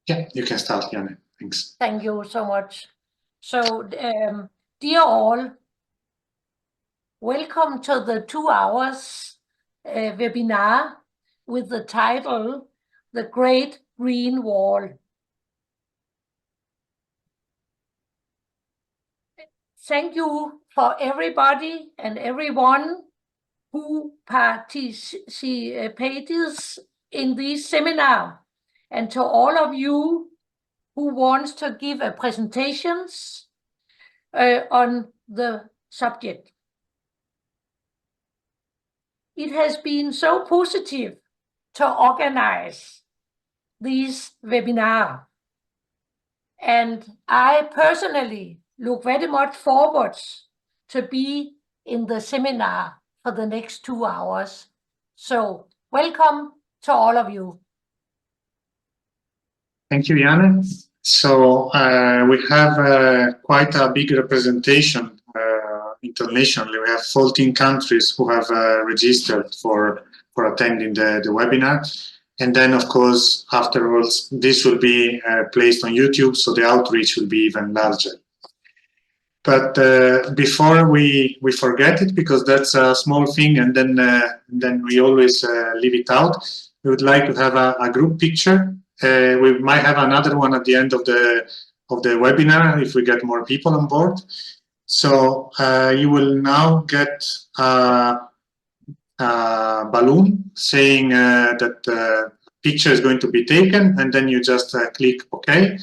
Yeah, you can start, Janne. Thanks. Thank you so much. So, dear all, welcome to the 2 hours webinar with the title, The Great Green Wall. Thank you for everybody and everyone who participated in this seminar, and to all of you who wants to give a presentations on the subject. It has been so positive to organize this webinar, and I personally look very much forward to be in the seminar for the next 2 hours. So welcome to all of you. Thank you, Janne. So we have quite a big representation internationally. We have 14 countries who have registered for attending the webinar. And then, of course, afterwards, this will be placed on YouTube, so the outreach will be even larger. But before we forget it, because that's a small thing, and then we always leave it out, we would like to have a group picture. We might have another one at the end of the webinar if we get more people on board. So you will now get a balloon saying that the picture is going to be taken, and then you just click OK,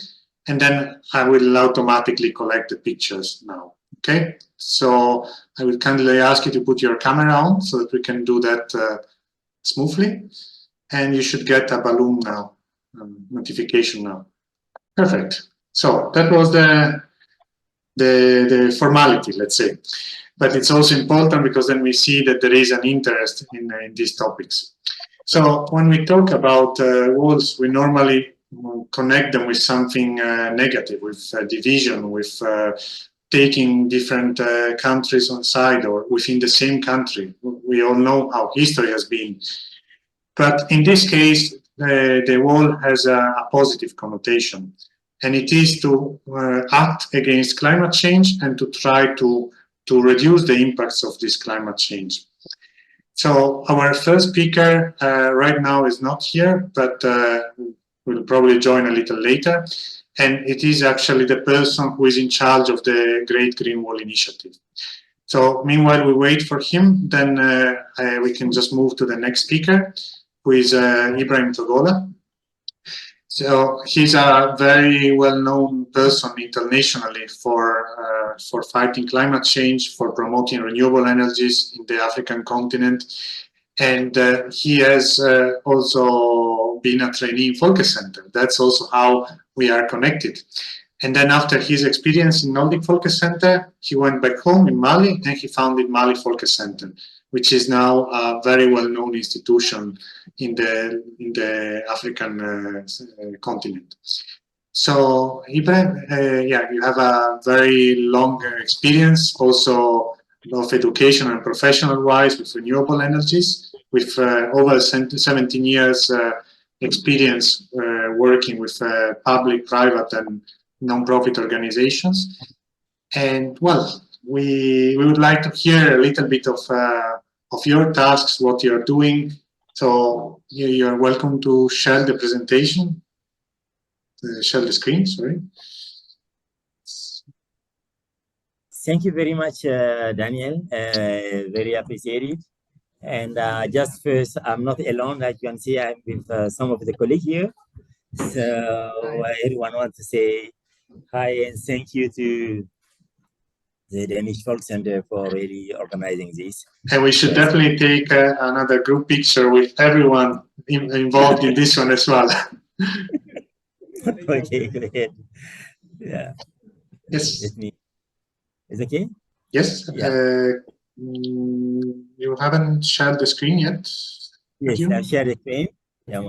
and then I will automatically collect the pictures now. Okay, so I will kindly ask you to put your camera on so that we can do that smoothly, and you should get a balloon now, notification now. Perfect. So that was the formality, let's say. But it's also important because then we see that there is an interest in these topics. So when we talk about walls, we normally connect them with something negative, with division, with taking different countries on side or within the same country. We all know how history has been. But in this case, the wall has a positive connotation. And it is to act against climate change and to try to reduce the impacts of this climate change. So our first speaker right now is not here, but will probably join a little later. And it is actually the person who is in charge of the Great Green Wall Initiative. So meanwhile, we wait for him, then we can just move to the next speaker, who is Ibrahim Togola. So he's a very well-known person internationally for fighting climate change, for promoting renewable energies in the African continent. And he has also been a trainee in Folkecenter. That's also how we are connected. And then after his experience in Nordic Folkecenter, he went back home in Mali and he founded Mali-Folkecenter, which is now a very well-known institution in the African continent. So Ibrahim, yeah, you have a very long experience, also of education and professional-wise with renewable energies, with over 17 years experience working with public, private, and non-profit organizations. And well, we would like to hear a little bit of your tasks, what you're doing. So you're welcome to share the presentation, share the screen, sorry. Thank you very much, Daniel. Very appreciated. And just first, I'm not alone. Like you can see, I'm with some of the colleagues here. So everyone wants to say hi and thank you to the Danish Folkecenter for really organizing this. And we should definitely take another group picture with everyone involved in this one as well. Okay, go ahead. Yeah. Yes. Is it okay? Yes. Yeah. You haven't shared the screen yet? Yes, I've shared the screen. Yeah.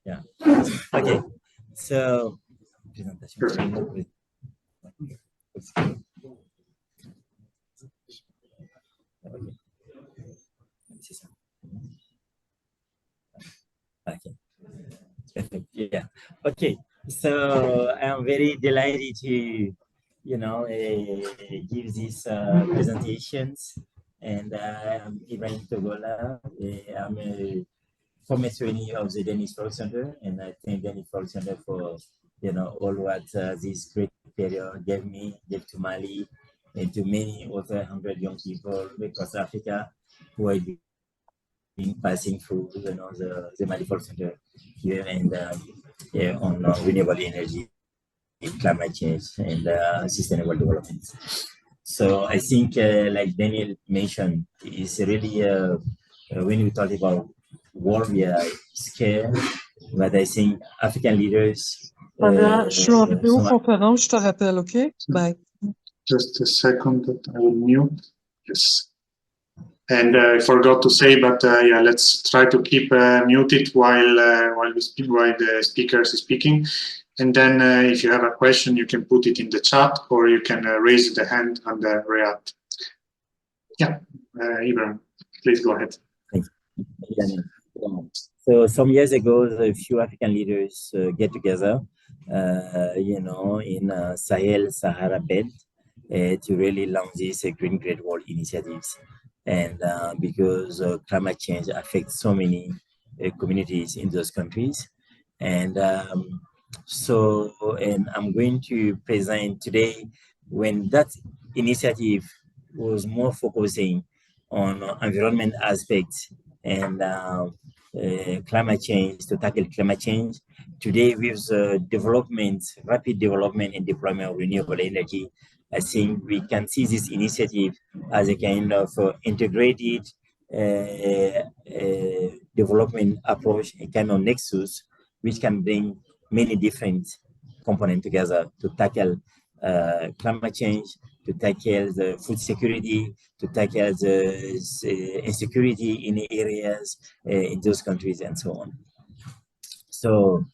Yeah. Okay. So, Okay. Perfect. Yeah. Okay. So I'm very delighted to, give these presentations. And I'm Ibrahim Togola. I'm a former trainee of the Danish Folkecenter, and I thank Danish Folkecenter for, all what this great period gave to Mali, and to many over 100 young people across Africa who are passing through, the Mali-Folkecenter here, and on renewable energy, climate change, and sustainable development. So I think, like Daniel mentioned, it's really when we talk about war, we are scared, but I think African leaders. Je suis en vidéoconférence, je te rappelle, OK? Bye. Just a second, that I will mute. Yes. And I forgot to say, but yeah, let's try to keep muted while the speaker is speaking. And then if you have a question, you can put it in the chat, or you can raise the hand on the React. Yeah, Ibrahim, please go ahead. Thank you. So some years ago, a few African leaders get together, in Sahel-Sahara belt to really launch these Green Great Wall initiatives. And because climate change affects so many communities in those countries. And and I'm going to present today when that initiative was more focusing on environment aspects and climate change, to tackle climate change. Today, with rapid development and deployment of renewable energy, I think we can see this initiative as a kind of integrated development approach, a kind of nexus, which can bring many different components together to tackle climate change, to tackle the food security, to tackle the insecurity in the areas in those countries, and so on. So,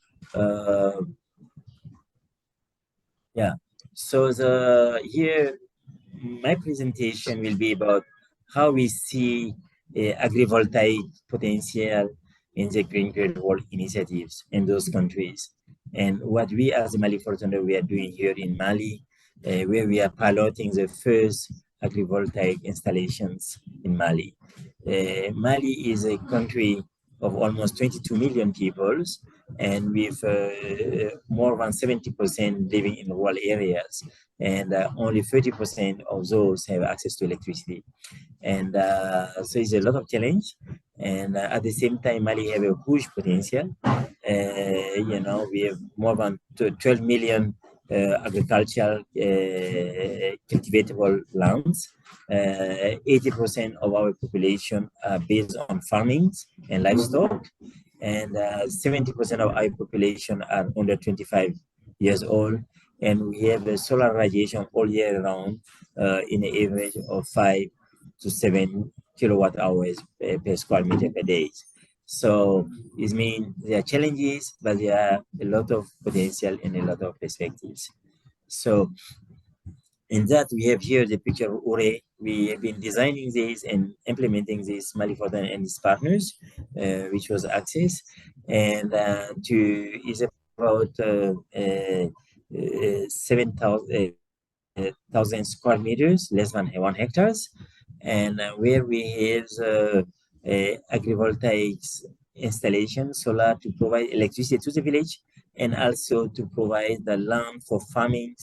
yeah. So here, my presentation will be about how we see agrivoltaic potential in the Green Great Wall initiatives in those countries, and what we as the Mali-Folkecenter we are doing here in Mali, where we are piloting the first agrivoltaic installations in Mali. Mali is a country of almost 22 million people, and with more than 70% living in rural areas, and only 30% of those have access to electricity. And so it's a lot of challenge. And at the same time, Mali have a huge potential. We have more than 12 million agricultural cultivatable lands. 80% of our population are based on farming and livestock, and 70% of our population are under 25 years old. And we have a solar radiation all year round in an average of 5 to 7 kilowatt hours per square meter per day. So it means there are challenges, but there are a lot of potential and a lot of perspectives. So in that, we have here the picture of Ure. We have been designing this and implementing this Mali-Folkecenter and its partners, which was Access, and is about 7,000 square meters, less than 1 hectares, and where we have agrivoltaics installation, solar, to provide electricity to the village, and also to provide the land for farming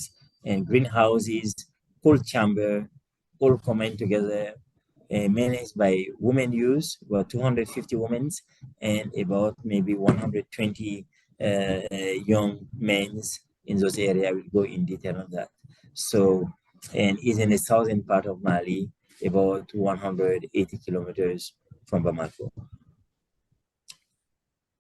and greenhouses, cold chamber, all combined together, managed by women youth, about 250 women, and about maybe 120 young men in those areas. We'll go in detail on that. So, and is in the southern part of Mali, about 180 kilometers from Bamako.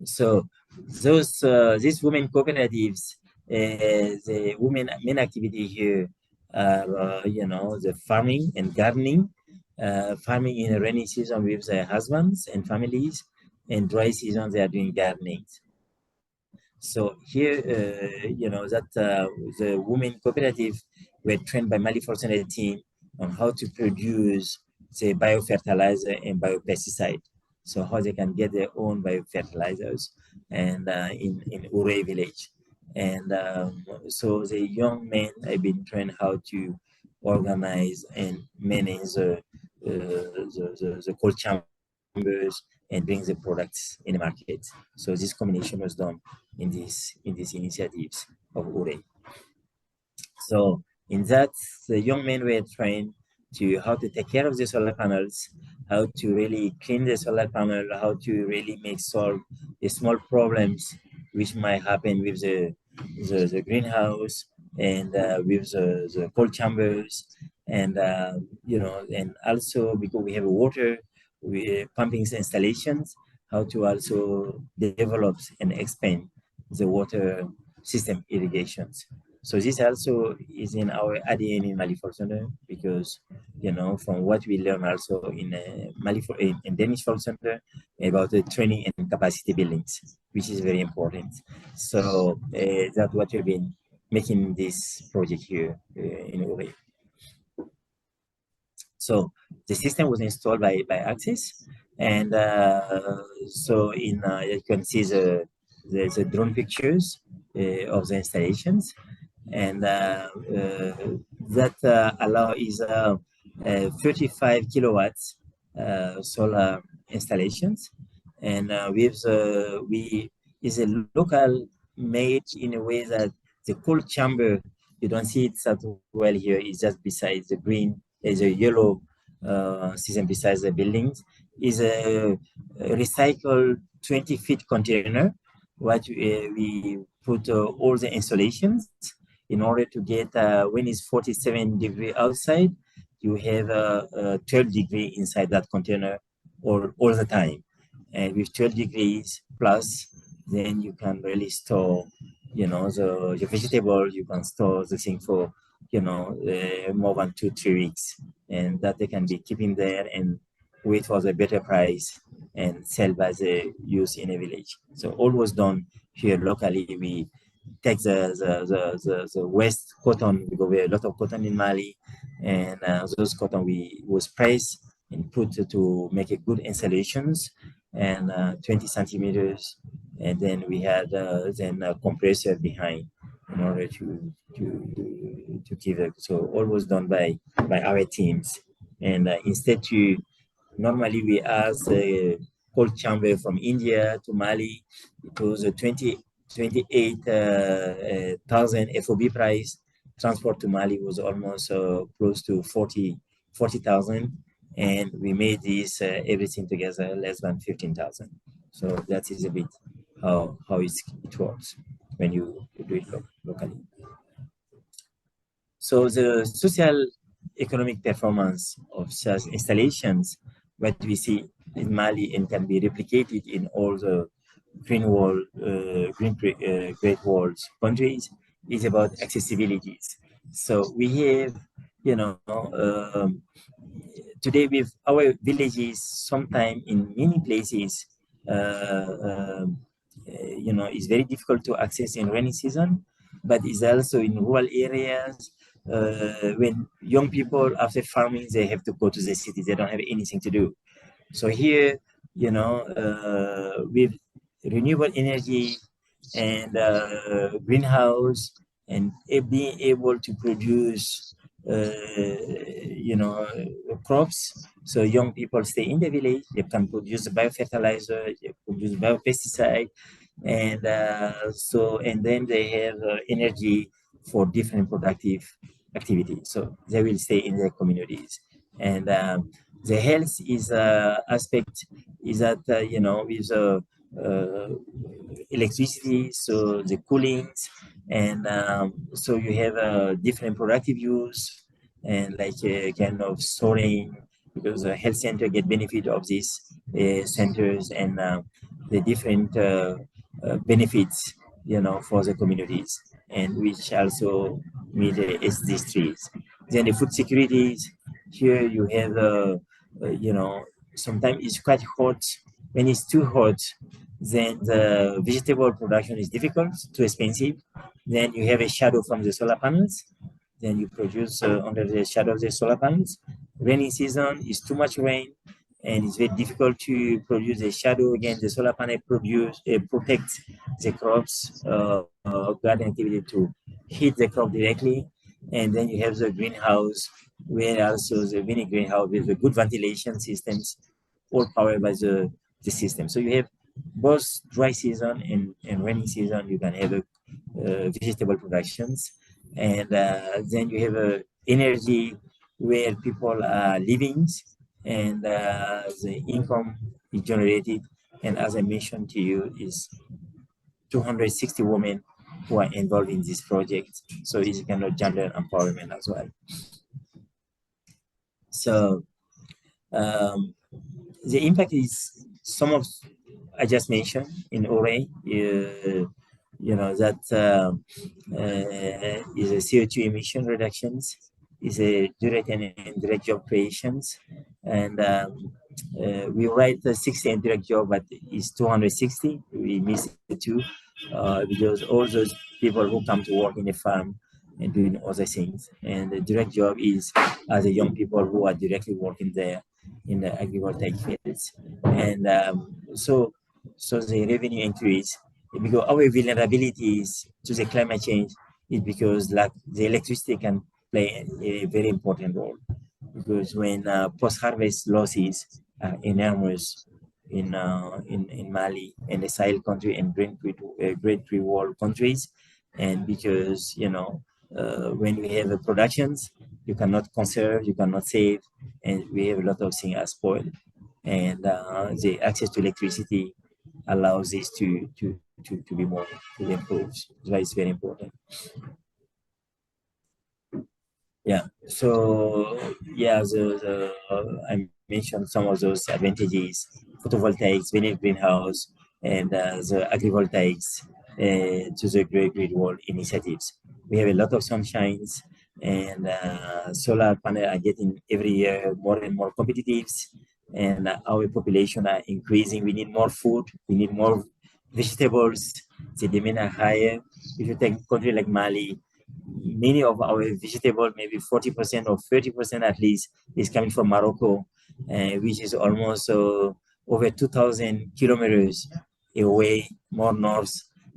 So these women cooperatives, the women main activity here are, the farming and gardening. Farming in the rainy season with their husbands and families, and dry season they are doing gardening. So here, the women cooperative were trained by Mali-Folkecenter team on how to produce the biofertilizer and biopesticide. So how they can get their own biofertilizers. and in Ure village. And so the young men have been trained how to organize and manage the cold chambers and bring the products in the market. So this combination was done in these initiatives of Ure. So in that, the young men were trained to how to take care of the solar panels, how to really clean the solar panel, how to really solve the small problems which might happen with the greenhouse and with the cold chambers, and and also because we have water, we pumping installations, how to also develop and expand the water system irrigations. So this also is in our ADN in Mali-Folkecenter, because from what we learn also in in Danish Folkecenter about the training and capacity buildings, which is very important. So that's what we've been making this project here in Ure. So the system was installed by Access, and so you can see the drone pictures of the installations, and that is 35 kilowatts solar installations, and we is a local made in a way that the cold chamber, you don't see it that well here, is just beside the green. There's a yellow system besides the buildings, is a recycled 20-feet container, what we put all the installations in order to get, when it's 47 degrees outside, you have 12 degrees inside that container all the time. And with 12 degrees plus, then you can really store, your vegetable, you can store the thing for, more than 2-3 weeks, and that they can be keeping there and wait for the better price and sell by the use in a village. So all was done here locally. We take the waste cotton, because we have a lot of cotton in Mali, and those cotton was pressed and put to make a good installations, and 20 centimeters, and then we had a compressor behind in order to keep it. So all was done by our teams, and instead normally we ask a cold chamber from India to Mali. It was a 28,000 FOB price. Transport to Mali was almost close to 40,000, and we made this everything together less than 15,000. So that is a bit how it works when you do it locally. So the social economic performance of such installations, what we see in Mali and can be replicated in all the Great Walls countries, is about accessibilities. So we have, today with our villages, sometimes in many places, it's very difficult to access in rainy season, but it's also in rural areas. When young people, after farming, they have to go to the city, they don't have anything to do. So here, with renewable energy and greenhouse, and being able to produce, crops, so young people stay in the village, they can produce biofertilizer, they produce biopesticide, and then they have energy for different productive activities. So they will stay in their communities. And the health is aspect is that, with electricity, so the coolings, and so you have different productive use, and like kind of storing, because the health center get benefit of these centers, and the different benefits, for the communities, and which also meet the SDGs. Then the food securities, here you have, sometimes it's quite hot. When it's too hot, then the vegetable production is difficult, too expensive. Then you have a shadow from the solar panels. Then you produce under the shadow of the solar panels. Rainy season is too much rain, and it's very difficult to produce a shadow. Again, the solar panel protects the crops, garden activity to hit the crop directly. And then you have the greenhouse, where also the mini greenhouse with the good ventilation systems, all powered by the system. So you have both dry season and rainy season. You can have vegetable productions, and then you have energy where people are living, and the income is generated. And as I mentioned to you, is 260 women who are involved in this project. So it's a kind of gender empowerment as well. So the impact is some of I just mentioned in Ore. You know that is a CO2 emission reductions, is a direct and indirect job creations, and we write the 60 indirect job, but it's 260. We miss the 2 because all those people who come to work in the farm and doing other things, and the direct job is the young people who are directly working there in the agrivoltaic fields, and so the revenue increase, because our vulnerabilities to the climate change is because like the electricity can play a very important role, because when post-harvest losses are enormous in Mali and the Sahel country and Great Tree Wall countries, and because when we have productions, you cannot conserve, you cannot save, and we have a lot of things are spoiled, and the access to electricity allows this to be more to improve. So it's very important. Yeah. So yeah, I mentioned some of those advantages: photovoltaics, vanilla greenhouse, and the agrivoltaics to the Great Wall initiatives. We have a lot of sunshines, and solar panels are getting every year more and more competitive, and our population are increasing. We need more food, we need more vegetables. The demand are higher. If you take a country like Mali, many of our vegetable, maybe 40% or 30% at least, is coming from Morocco, which is almost over 2,000 kilometers away, more north,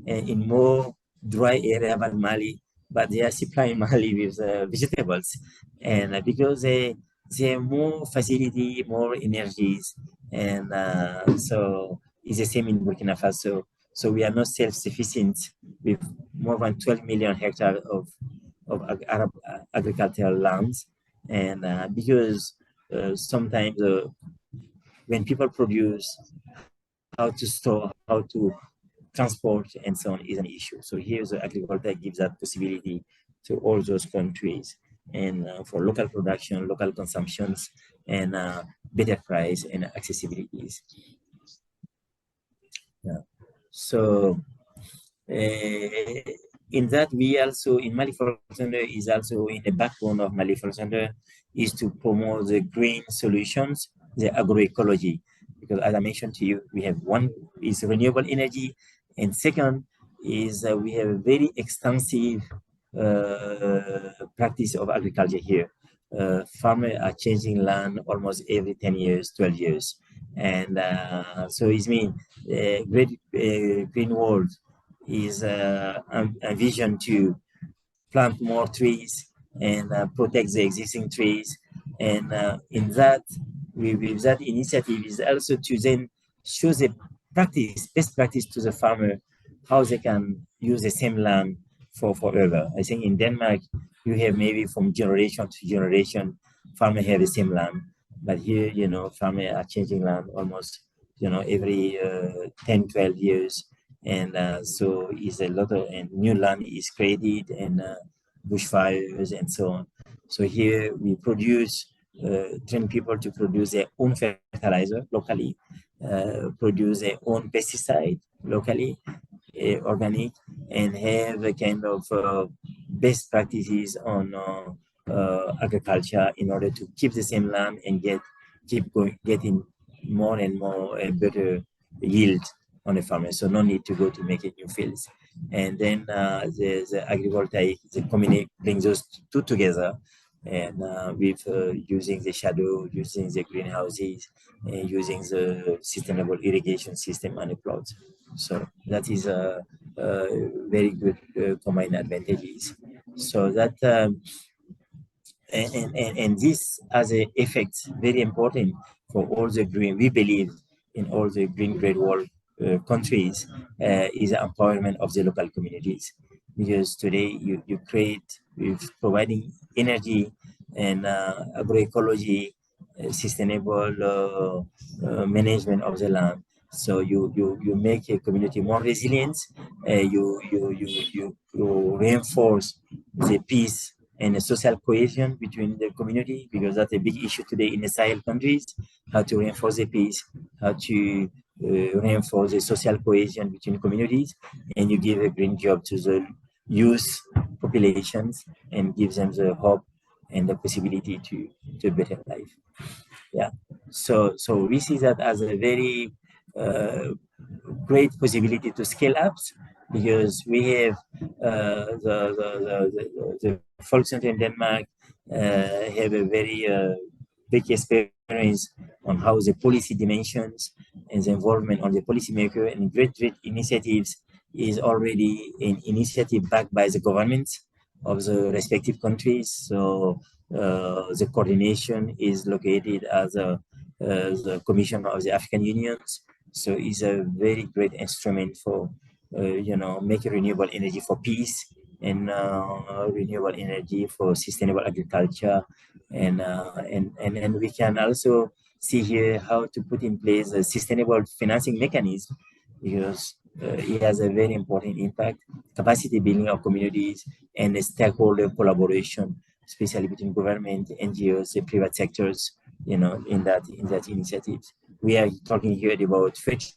in more dry area than Mali, but they are supplying Mali with vegetables, and because they have more facility, more energies, and so it's the same in Burkina Faso. So we are not self-sufficient with more than 12 million hectares of agricultural lands, and because sometimes when people produce, how to store, how to transport, and so on is an issue. So here the agriculture gives that possibility to all those countries, and for local production, local consumptions, and better price and accessibilities. Yeah. So in that, we also in Mali-Folkecenter is also in the backbone of Mali-Folkecenter is to promote the green solutions, the agroecology, because as I mentioned to you, we have one is renewable energy, and second is we have a very extensive practice of agriculture here. Farmers are changing land almost every 10 years, 12 years. And so it means Great Green World is a vision to plant more trees and protect the existing trees. And in that, with that initiative is also to then show the practice, best practice to the farmer, how they can use the same land for forever. I think in Denmark, you have maybe from generation to generation, farmers have the same land. But here, farmers are changing land almost, every 10, 12 years. And so it's a lot of new land is created, and bushfires and so on. So here we produce, train people to produce their own fertilizer locally, produce their own pesticide locally, organic, and have a kind of best practices on agriculture in order to keep the same land and getting more and more better yield on the farmer. So no need to go to make a new fields. And then the agrivoltaic, the community brings those two together, and with using the shadow, using the greenhouses, and using the sustainable irrigation system on the plots. So that is a very good combined advantages. So that and this has an effect very important for all the green. We believe in all the green great wall countries is the empowerment of the local communities, because today you create with providing energy and agroecology, sustainable management of the land. So you make a community more resilient. You reinforce the peace and the social cohesion between the community, because that's a big issue today in the Sahel countries. How to reinforce the peace, how to reinforce the social cohesion between communities, and you give a green job to the youth populations and gives them the hope and the possibility to a better life. Yeah. So we see that as a very great possibility to scale up, because we have the Folkecenter in Denmark have a very big experience on how the policy dimensions and the involvement on the policymaker, and great initiatives is already an initiative backed by the governments of the respective countries. So the coordination is located as the Commission of the African Unions. So it's a very great instrument for making renewable energy for peace, and renewable energy for sustainable agriculture, and we can also see here how to put in place a sustainable financing mechanism, because it has a very important impact, capacity building of communities, and the stakeholder collaboration, especially between government, NGOs, the private sectors, in that initiative. We are talking here about 30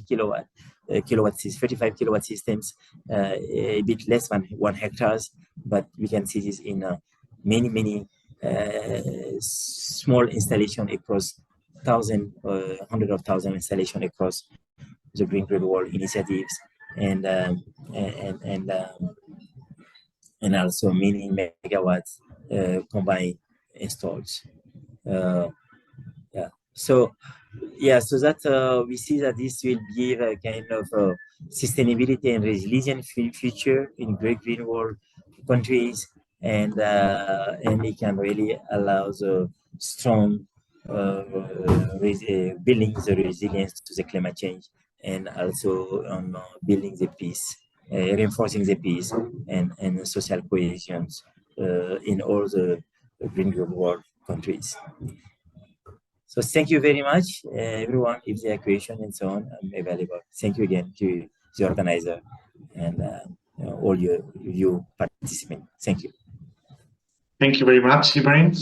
kilowatt 35 kilowatt systems, a bit less than 1 hectares, but we can see this in many small installation across hundreds of thousands installation across the Green Great Wall initiatives, and also many megawatts combined installs. So that we see that this will give a kind of sustainability and resilient future in great green world countries, and it can really allow the strong building the resilience to the climate change, and also on building the peace, reinforcing the peace and social cohesion in all the green world countries. So thank you very much, everyone. If there are questions and so on, I'm available. Thank you again to the organizer and all you participants. Thank you. Thank you very much, Ibrahim.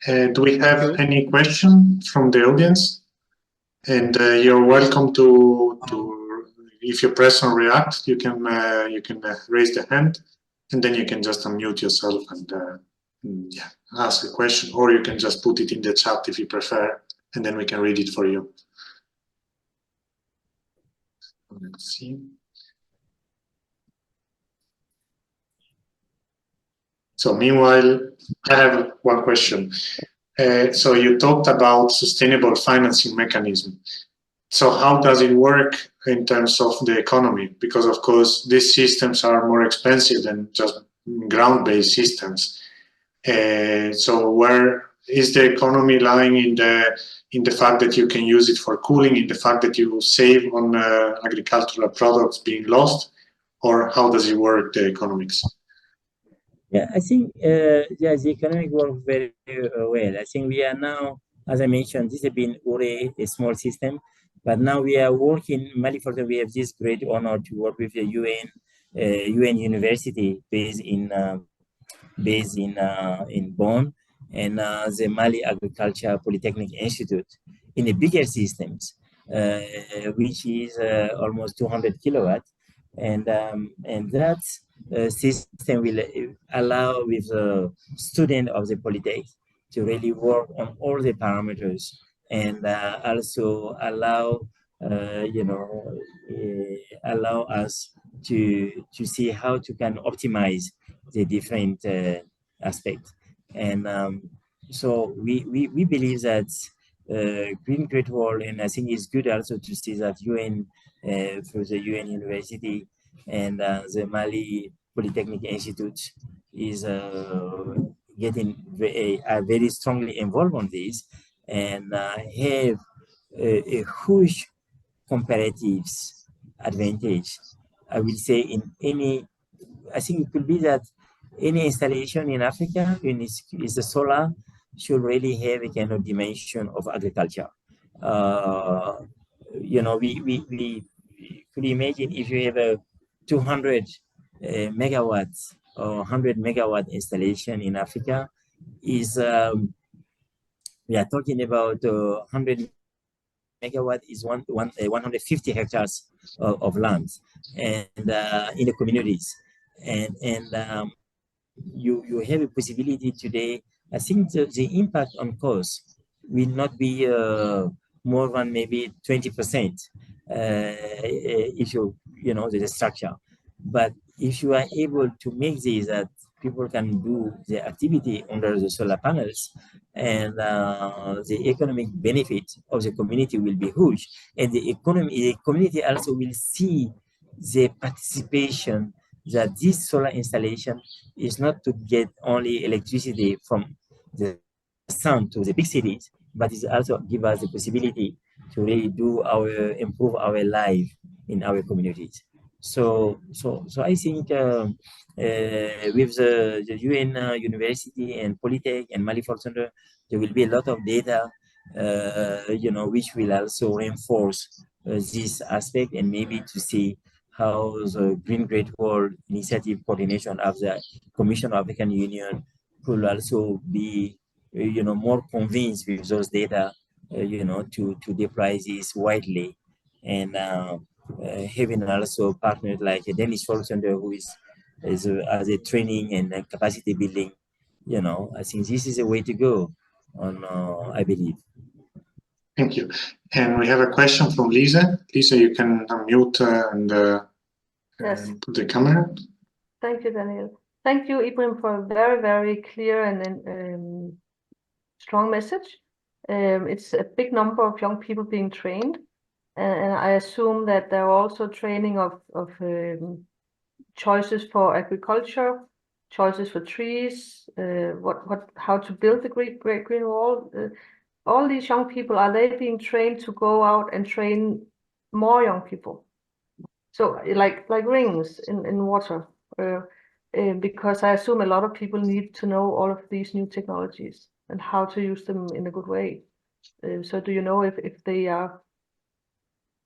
Do we have any questions from the audience? And you're welcome to if you press on React, you can raise the hand, and then you can just unmute yourself and ask a question, or you can just put it in the chat if you prefer, and then we can read it for you. Let's see. So meanwhile, I have one question. So you talked about sustainable financing mechanism. So how does it work in terms of the economy? Because of course, these systems are more expensive than just ground-based systems. So where is the economy lying in the fact that you can use it for cooling, in the fact that you save on agricultural products being lost, or how does it work, the economics? Yeah, I think the economic work very well. I think we are now, as I mentioned, this has been already a small system, but now we are working. Mali-Folkecenter, we have this great honor to work with the UN university based in Bonn, and the Mali Agriculture Polytechnic Institute in the bigger systems, which is almost 200 kilowatts, and that system will allow with the student of the Polytech to really work on all the parameters, and also allow allow us to see how to can optimize the different aspect. And so we believe that Green Great Wall, and I think it's good also to see that UN, through the UN University and the Mali Polytechnic Institute is getting very strongly involved on this, and have a huge comparatives advantage. I will say in any, I think it could be that any installation in Africa is the solar should really have a kind of dimension of agriculture. You know, we could imagine if you have a 200 megawatts or 100 megawatt installation in Africa, is we are talking about 100 megawatt is 150 hectares of land, and in the communities, and you have a possibility today. I think the impact on cost will not be more than maybe 20% if you know the structure. But if you are able to make this, that people can do the activity under the solar panels, and the economic benefit of the community will be huge, and the community also will see the participation, that this solar installation is not to get only electricity from the sun to the big cities, but it also give us the possibility to really improve our life in our communities. So I think with the UN University and Polytech and Mali-Folkecenter, there will be a lot of data, you know, which will also reinforce this aspect, and maybe to see how the Green Great Wall Initiative coordination of the Commission of African Union could also be, you know, more convinced with those data, you know, to deploy this widely, and having also partners like a Danish Folkecenter, who is as a training and capacity building. You know, I think this is a way to go on, I believe. Thank you. And we have a question from Lisa. Lisa, you can unmute Yes. and put the camera. Thank you, Daniel. Thank you, Ibrahim, for a very, very clear and strong message. It's a big number of young people being trained, and I assume that there are also training of choices for agriculture, choices for trees, how to build the great green wall. All these young people, are they being trained to go out and train more young people? So like rings in water, because I assume a lot of people need to know all of these new technologies and how to use them in a good way. So do you know if they are,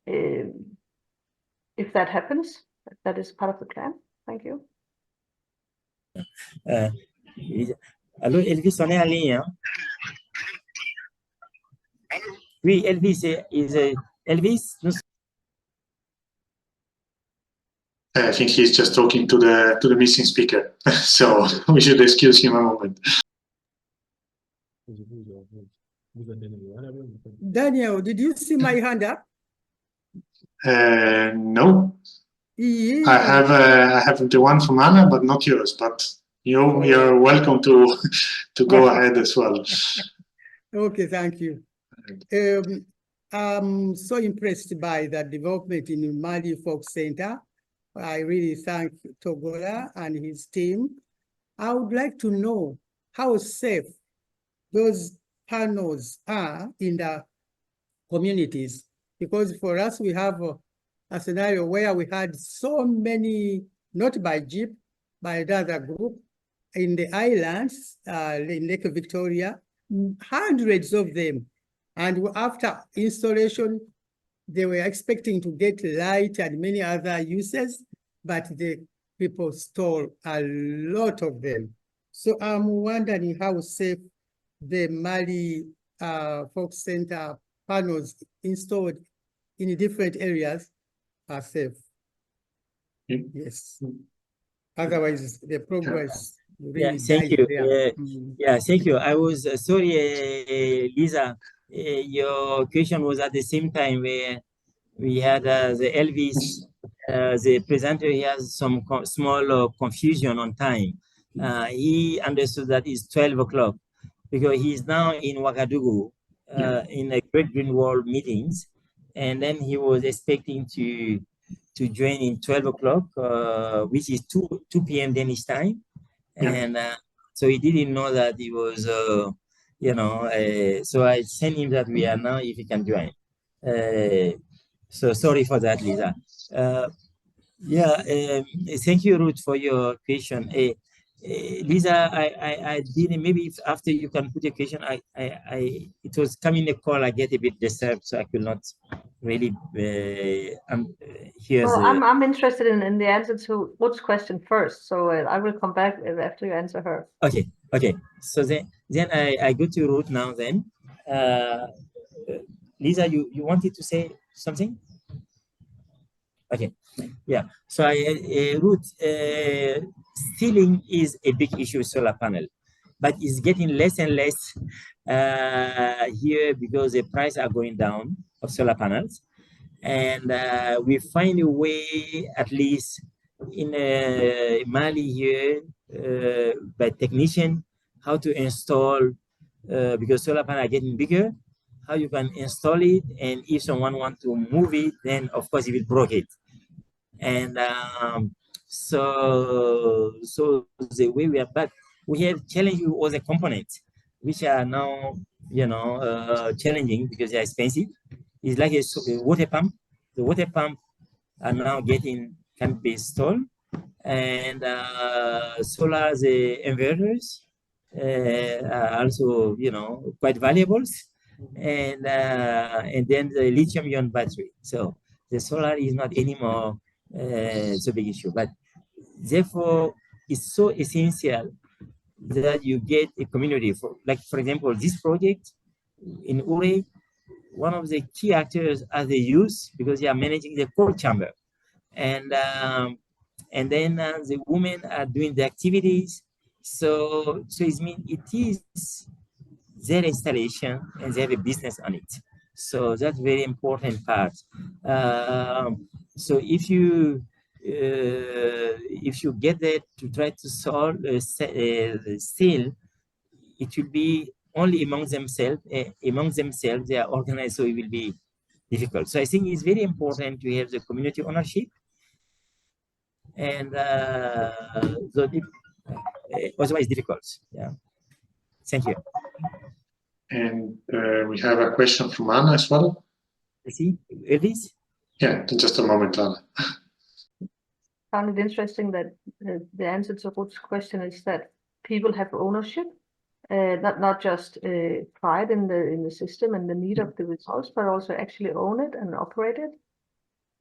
if that happens, if that is part of the plan? Thank you. Allô, Elvis, on est en ligne, hein? Oui, Elvis, Elvis, I think he's just talking to the missing speaker, so we should excuse him a moment. Daniel, did you see my hand up? No, Yeah. I have the one from Anna, but not yours. But you're welcome to go ahead as well. Okay, thank you. I'm so impressed by the development in the Mali-Folkecenter. I really thank Togola and his team. I would like to know how safe those panels are in the communities, because for us, we have a scenario where we had so many, not by Jeep, by another group, in the islands, in Lake Victoria, hundreds of them. And after installation, they were expecting to get light and many other uses, but the people stole a lot of them. So I'm wondering how safe the Mali-Folkecenter panels installed in different areas are safe. Yes. Otherwise, the progress. Really thank you. Yeah, Thank you. I was sorry, Lisa. Your question was at the same time where we had the Elvis, the presenter. He has some small confusion on time. he understood that it's 12 o'clock because he's now in Ouagadougou in a Great Green Wall meetings, and then he was expecting to join in 12 o'clock, which is 2 p.m. Danish time, and so he didn't know that he was, so I sent him that we are now if he can join. So sorry for that, Lisa. Thank you, Ruth, for your question. Lisa, I didn't, maybe if after you can put your question, it was coming a call, I get a bit disturbed, so I could not really hear. Well, I'm interested in the answer to Ruth's question first, so I will come back after you answer her. Okay. So then I go to Ruth now then. Lisa, you wanted to say something? Okay, yeah. So Ruth, stealing is a big issue with solar panel, but it's getting less and less here because the prices are going down of solar panels, and we find a way, at least in Mali here, by technician, how to install because solar panels are getting bigger. How you can install it, and if someone wants to move it, then of course it will break it. And so the way we are, but we have challenged with all the components, which are now challenging because they're expensive. It's like a water pump. The water pump are now can be installed, and solar the inverters are also quite valuable. And then the lithium-ion battery. So the solar is not anymore so big issue, but therefore it's so essential that you get a community. For example, this project in Ure, one of the key actors are the youth because they are managing the cold chamber, and then the women are doing the activities. So it is their installation and they have a business on it. So that's very important part. So if you get that to try to solve still, it will be only among themselves. They are organized, so it will be difficult. So I think it's very important to have the community ownership, and otherwise difficult. Yeah. Thank you. And we have a question from Anna as well. See, Elvis? Yeah, just a moment, Anna. Found it interesting that the answer to Ruth's question is that people have ownership, not just pride in the system and the need of the results, but also actually own it and operate it.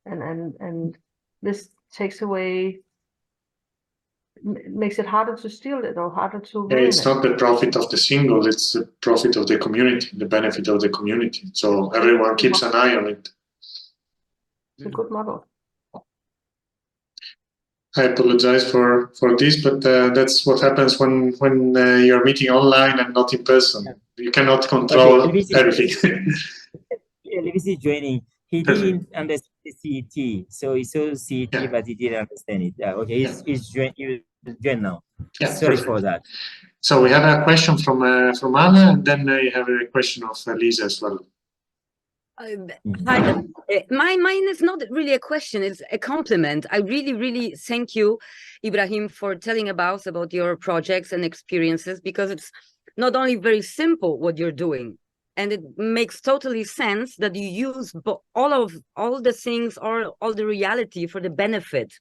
And this takes away, makes it harder to steal it or harder to ruin it's not the profit of the single, it's the profit of the community, the benefit of the community. So everyone keeps an eye on it. It's a good model. I apologize for this, but that's what happens when you're meeting online and not in person. You cannot control everything. Elvis is joining. He didn't understand the CET, so he saw CET, but he didn't understand it. Okay, he's joined now. Yeah, sorry for that. So we have a question from Anna, and then you have a question of Lisa as well. Hi. Mine is not really a question, it's a compliment. I really thank you, Ibrahim, for telling about your projects and experiences, because it's not only very simple what you're doing, and it makes totally sense that you use all the things or all the reality for the benefit.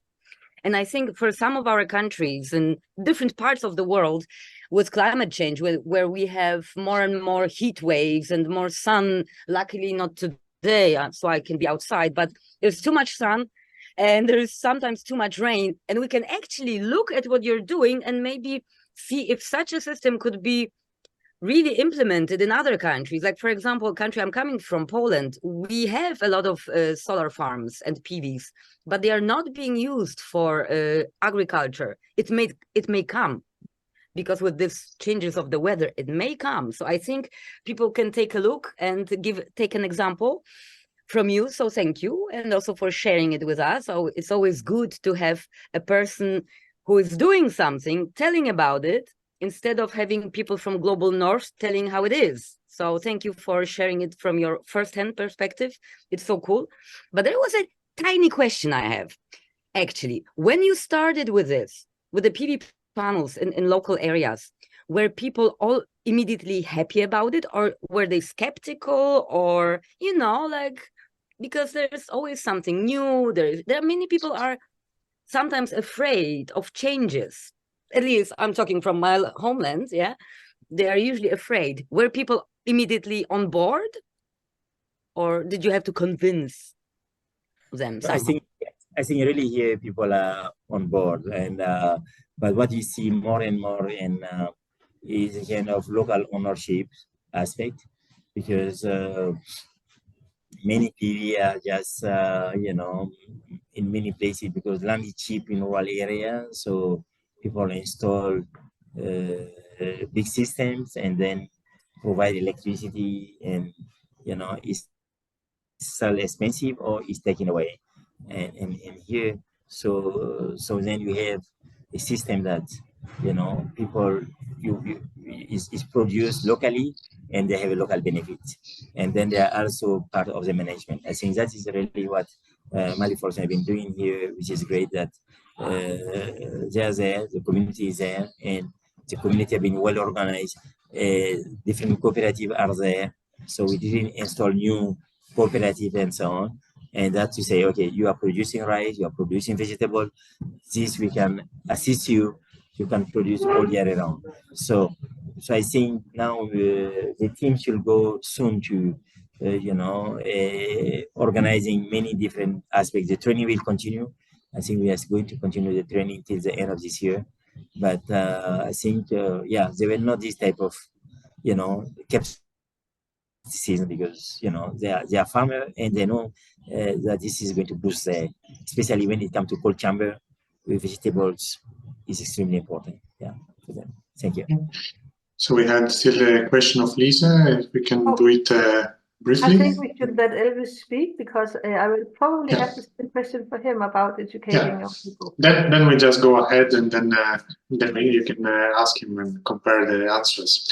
And I think for some of our countries in different parts of the world, with climate change, where we have more and more heat waves and more sun, luckily not today, so I can be outside, but there's too much sun and there is sometimes too much rain. And we can actually look at what you're doing and maybe see if such a system could be really implemented in other countries. Like, for example, country I'm coming from, Poland, we have a lot of solar farms and PVs, but they are not being used for agriculture. It may come, because with these changes of the weather, it may come. So I think people can take a look and take an example from you. So thank you, and also for sharing it with us. So it's always good to have a person who is doing something, telling about it, instead of having people from global north telling how it is. So thank you for sharing it from your first-hand perspective. It's so cool. But there was a tiny question I have. Actually, when you started with this, with the PV panels in local areas, were people all immediately happy about it, or were they skeptical, or, you know, like, because there's always something new. There are many people are sometimes afraid of changes. At least I'm talking from my homeland, yeah. They are usually afraid. Were people immediately on board, or did you have to convince them somehow? I think really here people are on board, and but what you see more and more in is a kind of local ownership aspect, because many PV are just you know, in many places, because land is cheap in rural areas, so people install big systems and then provide electricity, and you know, it's still expensive or it's taken away. And here, so then you have a system that, you know, people is produced locally, and they have a local benefit, and then they are also part of the management. I think that is really what Mali-Folkecenter have been doing here, which is great, that they are there, the community is there, and the community have been well organized. Different cooperatives are there, so we didn't install new cooperative and so on. And that to say, okay, you are producing rice, you are producing vegetable, this we can assist you, you can produce all year round. So I think now the team should go soon to, you know, organizing many different aspects. The training will continue. I think we are going to continue the training till the end of this year. But I think, yeah, there were not this type of, you know, season, because, you know, they are farmers, and they know that this is going to boost especially when it comes to cold chamber with vegetables, is extremely important, yeah, for them. Thank you. So we had still a question of Lisa, if we can do it briefly. I think we should let Elvis speak, because I will probably have the same question for him about educating young people. Then we just go ahead, and then maybe you can ask him and compare the answers.